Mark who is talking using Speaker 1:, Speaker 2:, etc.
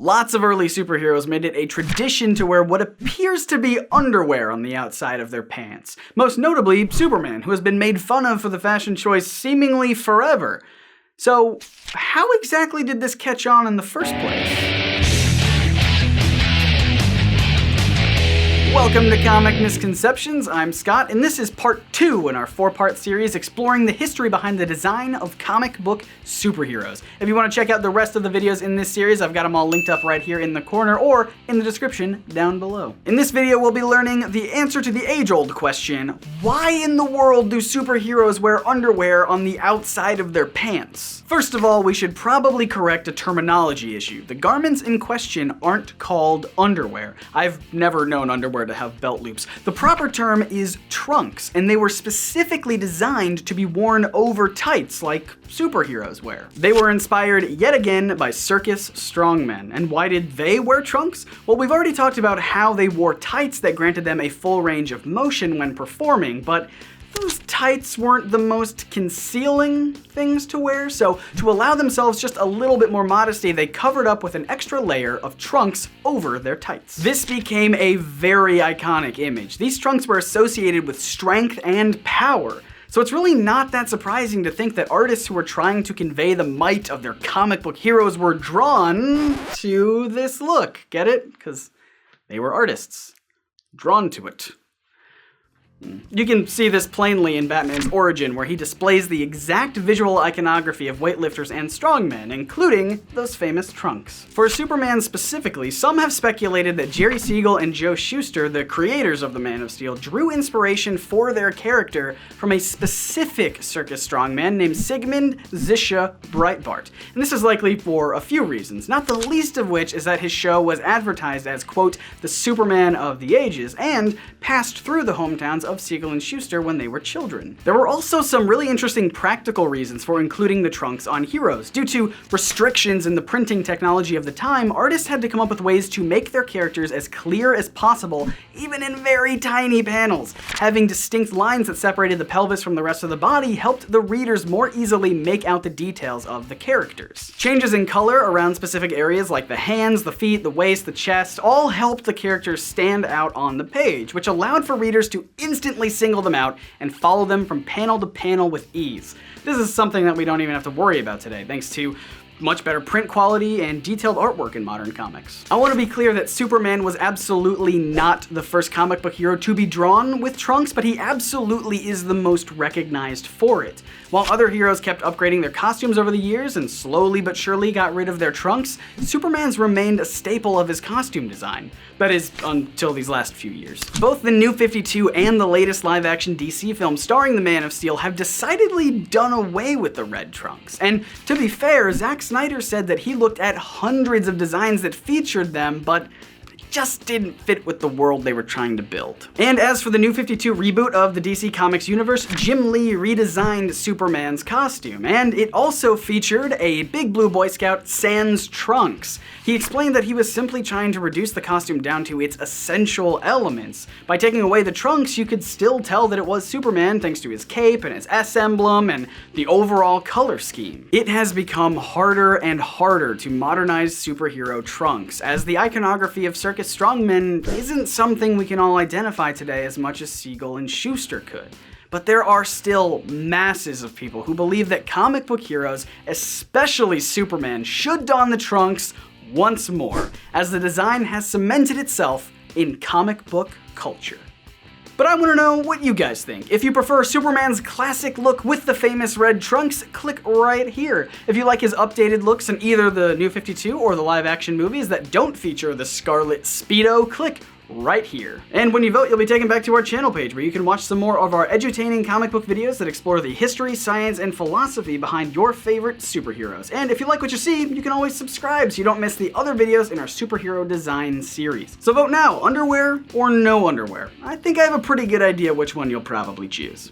Speaker 1: Lots of early superheroes made it a tradition to wear what appears to be underwear on the outside of their pants. Most notably, Superman, who has been made fun of for the fashion choice seemingly forever. So, how exactly did this catch on in the first place? Welcome to Comic Misconceptions, I'm Scott, and this is part 2 in our 4-part series exploring the history behind the design of comic book superheroes. If you want to check out the rest of the videos in this series, I've got them all linked up right here in the corner or in the description down below. In this video, we'll be learning the answer to the age-old question, why in the world do superheroes wear underwear on the outside of their pants? First of all, we should probably correct a terminology issue. The garments in question aren't called underwear. I've never known underwear to have belt loops. The proper term is trunks, and they were specifically designed to be worn over tights like superheroes wear. They were inspired yet again by circus strongmen. And why did they wear trunks? Well, we've already talked about how they wore tights that granted them a full range of motion when performing, but those tights weren't the most concealing things to wear, so to allow themselves just a little bit more modesty, they covered up with an extra layer of trunks over their tights. This became a very iconic image. These trunks were associated with strength and power. So it's really not that surprising to think that artists who were trying to convey the might of their comic book heroes were drawn to this look. Get it? Because they were artists. Drawn to it. You can see this plainly in Batman's origin, where he displays the exact visual iconography of weightlifters and strongmen, including those famous trunks. For Superman specifically, some have speculated that Jerry Siegel and Joe Shuster, the creators of the Man of Steel, drew inspiration for their character from a specific circus strongman named Sigmund Zisha Breitbart. And this is likely for a few reasons, not the least of which is that his show was advertised as, quote, the Superman of the ages, and passed through the hometowns of Siegel and Shuster when they were children. There were also some really interesting practical reasons for including the trunks on heroes. Due to restrictions in the printing technology of the time, artists had to come up with ways to make their characters as clear as possible, even in very tiny panels. Having distinct lines that separated the pelvis from the rest of the body helped the readers more easily make out the details of the characters. Changes in color around specific areas like the hands, the feet, the waist, the chest, all helped the characters stand out on the page, which allowed for readers to instantly single them out and follow them from panel to panel with ease. This is something that we don't even have to worry about today, thanks to much better print quality and detailed artwork in modern comics. I want to be clear that Superman was absolutely not the first comic book hero to be drawn with trunks, but he absolutely is the most recognized for it. While other heroes kept upgrading their costumes over the years and slowly but surely got rid of their trunks, Superman's remained a staple of his costume design. That is, until these last few years. Both the New 52 and the latest live-action DC film starring the Man of Steel have decidedly done away with the red trunks. And to be fair, Zack Snyder said that he looked at hundreds of designs that featured them, but just didn't fit with the world they were trying to build. And as for the New 52 reboot of the DC Comics universe, Jim Lee redesigned Superman's costume, and it also featured a big blue Boy Scout sans trunks. He explained that he was simply trying to reduce the costume down to its essential elements. By taking away the trunks, you could still tell that it was Superman thanks to his cape and his S emblem and the overall color scheme. It has become harder and harder to modernize superhero trunks, as the iconography of circus strongmen isn't something we can all identify today as much as Siegel and Shuster could. But there are still masses of people who believe that comic book heroes, especially Superman, should don the trunks once more, as the design has cemented itself in comic book culture. But I want to know what you guys think. If you prefer Superman's classic look with the famous red trunks, click right here. If you like his updated looks in either the New 52 or the live-action movies that don't feature the Scarlet Speedo, click right here. And when you vote, you'll be taken back to our channel page where you can watch some more of our edutaining comic book videos that explore the history, science, and philosophy behind your favorite superheroes. And if you like what you see, you can always subscribe so you don't miss the other videos in our superhero design series. So vote now, underwear or no underwear? I think I have a pretty good idea which one you'll probably choose.